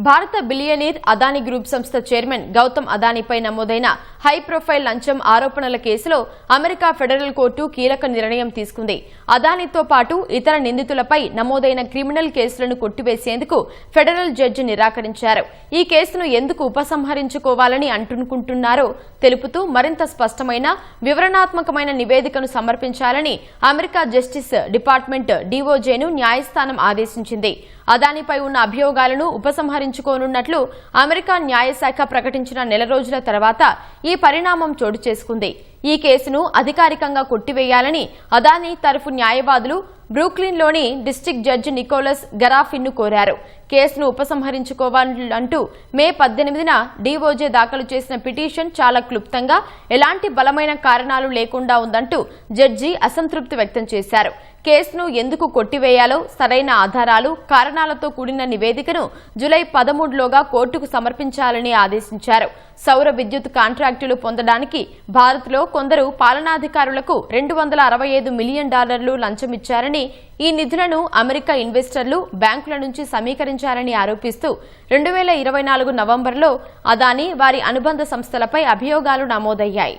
భారత billionaire Adani group సంస్థ chairman Gautam అదానీపై నమోదైన హై ప్రొఫైల్ లంచం ఆరోపణల కేసులో అమెరికా ఫెడరల్ కోర్టు కీలక నిర్ణయం తీసుకుంది. అదానీతో పాటు ఇతర నిందితులపై నమోదైన క్రిమినల్ కేసులను కొట్టివేసేందుకు ఫెడరల్ జడ్జి నిరాకరించారు. ఈ కేసును ఎందుకు ఉపసంహరించుకోవాలని అంటుకుంటున్నారో తెలుపుతూ మరింత స్పష్టమైన వివరణాత్మకమైన నివేదికను సమర్పించాలని అమెరికా జస్టిస్ డిపార్ట్మెంట్ డీఓజేను న్యాయస్థానం ఆదేశించింది. అదానీపై ఉన్న అభియోగాలను ఉపసంహరించుకోనున్నట్లు అమెరికా న్యాయశాఖ ప్రకటించిన నెల రోజుల తర్వాత ఈ పరిణామం చోటు చేసుకుంది. ఈ కేసును అధికారికంగా కొట్టివేయాలని అదానీ తరఫు న్యాయవాదులు బ్రూక్లిన్లోని డిస్ట్రిక్ట్ జడ్జి నికోలస్ గరాఫిన్ను కోరారు. కేసును ఉపసంహరించుకోవాలంటూ మే 18న డీఓజే దాఖలు చేసిన పిటిషన్ చాలా క్లుప్తంగా, ఎలాంటి బలమైన కారణాలు లేకుండా ఉందంటూ జడ్జి అసంతృప్తి వ్యక్తం చేశారు. కేసును ఎందుకు కొట్టివేయాలో సరైన ఆధారాలు, కారణాలతో కూడిన నివేదికను జూలై 13లోగా కోర్టుకు సమర్పించాలని ఆదేశించారు. సౌర విద్యుత్ కాంట్రాక్టులు పొందడానికి భారత్లో కొందరు పాలనాధికారులకు $265 మిలియన్ లంచమిచ్చారని, ఈ నిధులను అమెరికా ఇన్వెస్టర్లు బ్యాంకుల నుంచి సమీకరించారని ఆరోపిస్తూ 2024 నవంబర్లో అదానీ వారి అనుబంధ సంస్థలపై అభియోగాలు నమోదయ్యాయి.